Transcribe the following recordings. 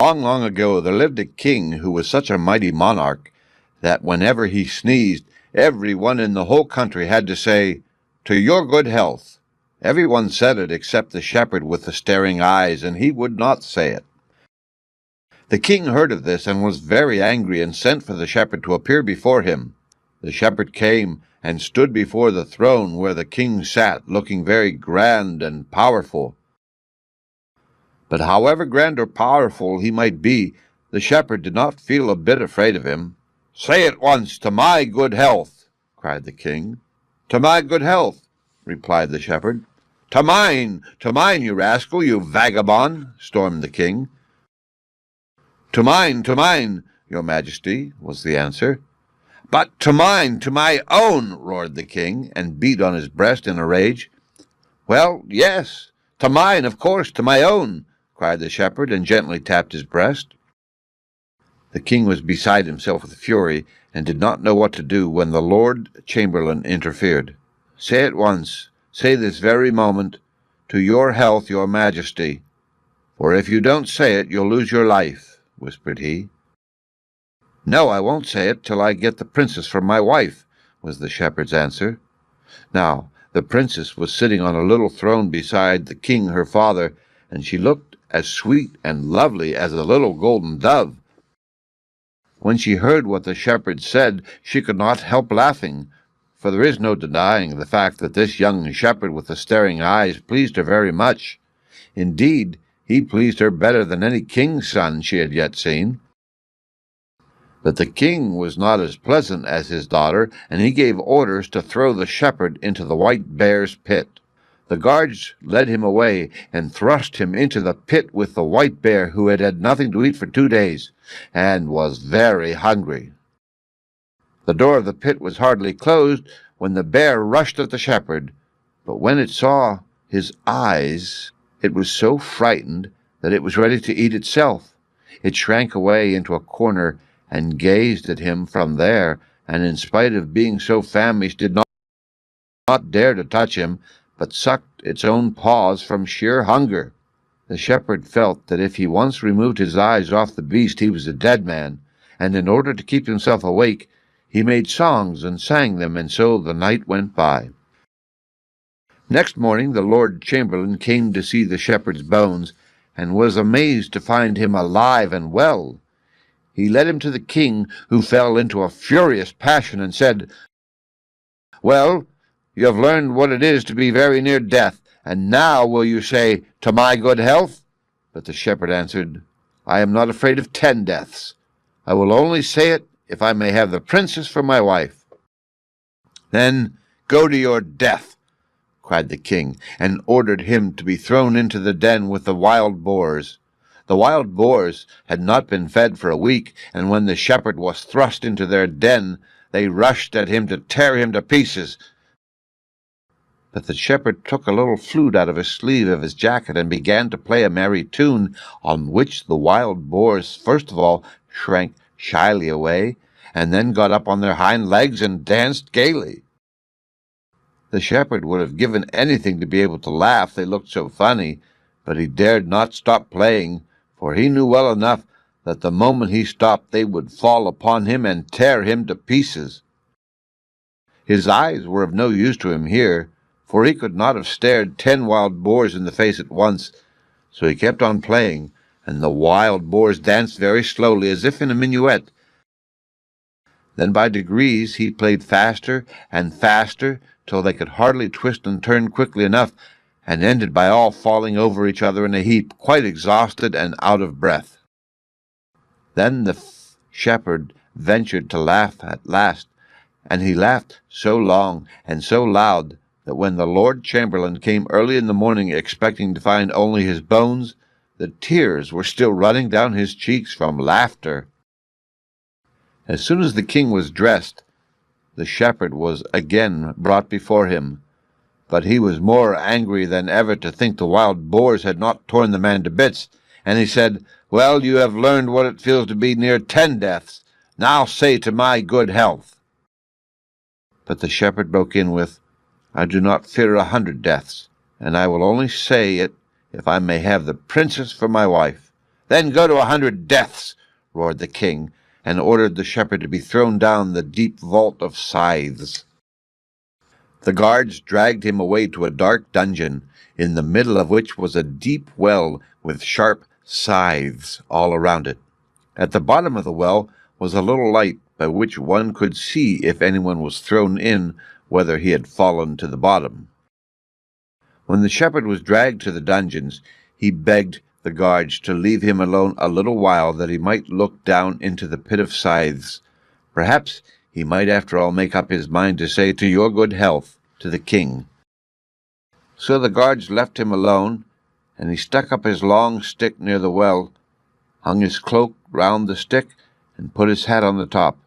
Long, long ago there lived a king who was such a mighty monarch that whenever he sneezed, everyone in the whole country had to say, "To your good health." Everyone said it except the shepherd with the staring eyes, and he would not say it. The king heard of this and was very angry and sent for the shepherd to appear before him. The shepherd came and stood before the throne where the king sat, looking very grand and powerful. But however grand or powerful he might be, the shepherd did not feel a bit afraid of him. "Say at once, 'To my good health,'" cried the king. "To my good health," replied the shepherd. To mine, you rascal, you vagabond," stormed the king. To mine, your majesty," was the answer. "But to mine, to my own," roared the king, and beat on his breast in a rage. "Well, yes, to mine, of course, to my own," cried the shepherd, and gently tapped his breast. The king was beside himself with fury, and did not know what to do, when the Lord Chamberlain interfered. "Say at once, say this very moment, 'To your health, your majesty,' for if you don't say it, you'll lose your life," whispered he. "No, I won't say it till I get the princess for my wife," was the shepherd's answer. Now, the princess was sitting on a little throne beside the king her father, and she looked as sweet and lovely as a little golden dove. When she heard what the shepherd said, she could not help laughing, for there is no denying the fact that this young shepherd with the staring eyes pleased her very much. Indeed, he pleased her better than any king's son she had yet seen. But the king was not as pleasant as his daughter, and he gave orders to throw the shepherd into the white bear's pit. The guards led him away and thrust him into the pit with the white bear, who had had nothing to eat for 2 days, and was very hungry. The door of the pit was hardly closed when the bear rushed at the shepherd, but when it saw his eyes, it was so frightened that it was ready to eat itself. It shrank away into a corner and gazed at him from there, and in spite of being so famished, did not dare to touch him, but sucked its own paws from sheer hunger. The shepherd felt that if he once removed his eyes off the beast, he was a dead man, and in order to keep himself awake, he made songs and sang them, and so the night went by. Next morning the Lord Chamberlain came to see the shepherd's bones, and was amazed to find him alive and well. He led him to the king, who fell into a furious passion and said, "Well, you have learned what it is to be very near death, and now will you say, 'To my good health'?" But the shepherd answered, "I am not afraid of 10 deaths. I will only say it if I may have the princess for my wife." "Then go to your death," cried the king, and ordered him to be thrown into the den with the wild boars. The wild boars had not been fed for a week, and when the shepherd was thrust into their den, they rushed at him to tear him to pieces. But the shepherd took a little flute out of a sleeve of his jacket and began to play a merry tune, on which the wild boars first of all shrank shyly away, and then got up on their hind legs and danced gaily. The shepherd would have given anything to be able to laugh, they looked so funny, but he dared not stop playing, for he knew well enough that the moment he stopped they would fall upon him and tear him to pieces. His eyes were of no use to him here, for he could not have stared 10 wild boars in the face at once, so he kept on playing, and the wild boars danced very slowly, as if in a minuet. Then by degrees he played faster and faster, till they could hardly twist and turn quickly enough, and ended by all falling over each other in a heap, quite exhausted and out of breath. Then the shepherd ventured to laugh at last, and he laughed so long and so loud that when the Lord Chamberlain came early in the morning expecting to find only his bones, the tears were still running down his cheeks from laughter. As soon as the king was dressed, the shepherd was again brought before him, but he was more angry than ever to think the wild boars had not torn the man to bits, and he said, "Well, you have learned what it feels to be near 10 deaths. Now say, 'To my good health.'" But the shepherd broke in with, "I do not fear 100 deaths, and I will only say it if I may have the princess for my wife. Then go to 100 deaths, roared the king, and ordered the shepherd to be thrown down the deep vault of scythes. The guards dragged him away to a dark dungeon, in the middle of which was a deep well with sharp scythes all around it. At the bottom of the well was a little light by which one could see if anyone was thrown in, whether he had fallen to the bottom. When the shepherd was dragged to the dungeons, he begged the guards to leave him alone a little while, that he might look down into the pit of scythes. Perhaps he might after all make up his mind to say, "To your good health," to the king. So the guards left him alone, and he stuck up his long stick near the well, hung his cloak round the stick, and put his hat on the top.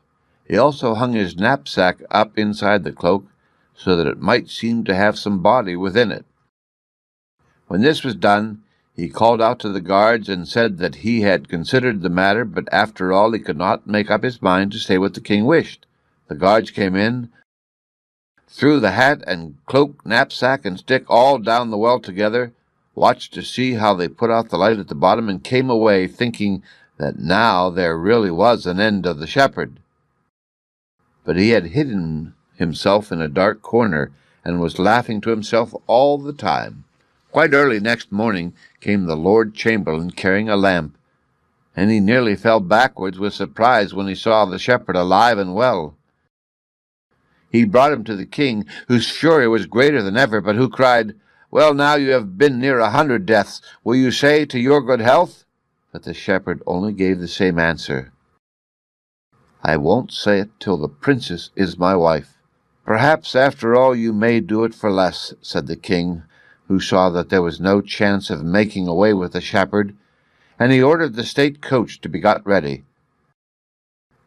He also hung his knapsack up inside the cloak, so that it might seem to have some body within it. When this was done, he called out to the guards and said that he had considered the matter, but after all he could not make up his mind to say what the king wished. The guards came in, threw the hat and cloak, knapsack, and stick all down the well together, watched to see how they put out the light at the bottom, and came away thinking that now there really was an end of the shepherd. But he had hidden himself in a dark corner, and was laughing to himself all the time. Quite early next morning came the Lord Chamberlain carrying a lamp, and he nearly fell backwards with surprise when he saw the shepherd alive and well. He brought him to the king, whose fury was greater than ever, but who cried, "Well, now you have been near 100 deaths. Will you say, 'To your good health'?" But the shepherd only gave the same answer, "I won't say it till the princess is my wife." "Perhaps, after all, you may do it for less," said the king, who saw that there was no chance of making away with the shepherd, and he ordered the state coach to be got ready.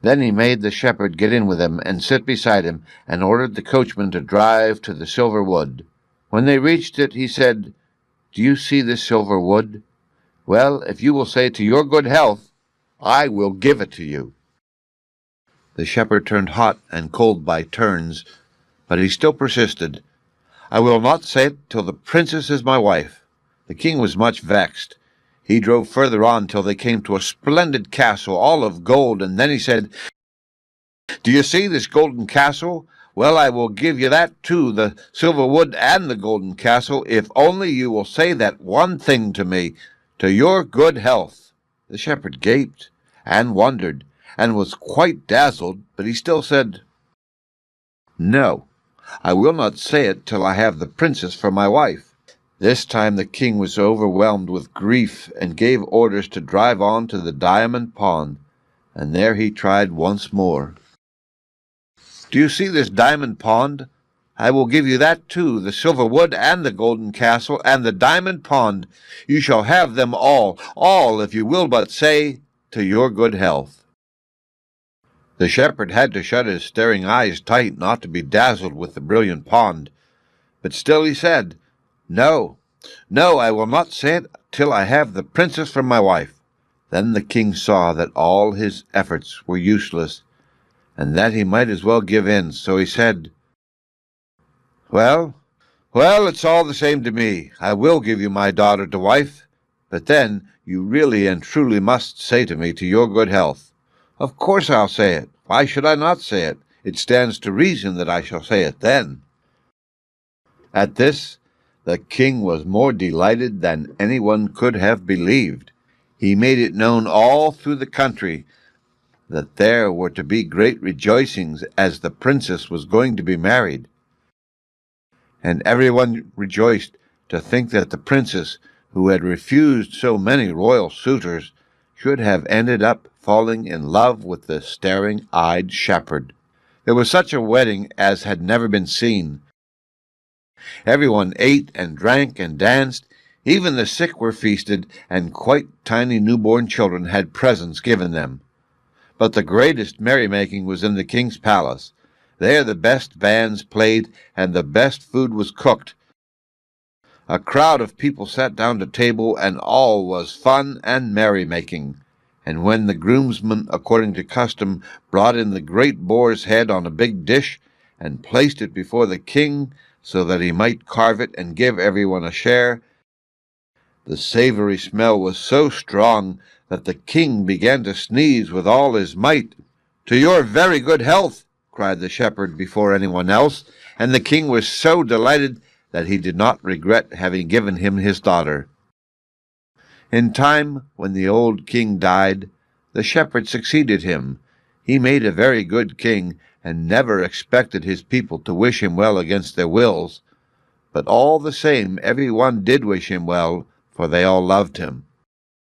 Then he made the shepherd get in with him and sit beside him, and ordered the coachman to drive to the silver wood. When they reached it, he said, "Do you see this silver wood? Well, if you will say, 'To your good health,' I will give it to you." The shepherd turned hot and cold by turns, but he still persisted, "I will not say it till the princess is my wife." The king was much vexed. He drove further on till they came to a splendid castle, all of gold, and then he said, "Do you see this golden castle? Well, I will give you that too, the silver wood and the golden castle, if only you will say that one thing to me, 'To your good health.'" The shepherd gaped and wondered, and was quite dazzled, but he still said, "No, I will not say it till I have the princess for my wife." This time the king was overwhelmed with grief, and gave orders to drive on to the diamond pond, and there he tried once more. "Do you see this diamond pond? I will give you that too, the silver wood and the golden castle and the diamond pond. You shall have them all, if you will but say, 'To your good health.'" The shepherd had to shut his staring eyes tight not to be dazzled with the brilliant pond, but still he said, "No, no, I will not say it till I have the princess for my wife." Then the king saw that all his efforts were useless, and that he might as well give in, so he said, Well, it's all the same to me. I will give you my daughter to wife, but then you really and truly must say to me, 'To your good health.'" "Of course I'll say it. Why should I not say it? It stands to reason that I shall say it then." At this, the king was more delighted than anyone could have believed. He made it known all through the country that there were to be great rejoicings, as the princess was going to be married. And everyone rejoiced to think that the princess, who had refused so many royal suitors, should have ended up falling in love with the staring-eyed shepherd. There was such a wedding as had never been seen. Everyone ate and drank and danced. Even the sick were feasted, and quite tiny newborn children had presents given them. But the greatest merrymaking was in the king's palace. There the best bands played, and the best food was cooked. A crowd of people sat down to table, and all was fun and merrymaking. And when the groomsmen, according to custom, brought in the great boar's head on a big dish, and placed it before the king, so that he might carve it and give everyone a share, the savory smell was so strong that the king began to sneeze with all his might. "To your very good health," cried the shepherd before anyone else, and the king was so delighted that he did not regret having given him his daughter. In time, when the old king died, the shepherd succeeded him. He made a very good king, and never expected his people to wish him well against their wills. But all the same, every one did wish him well, for they all loved him.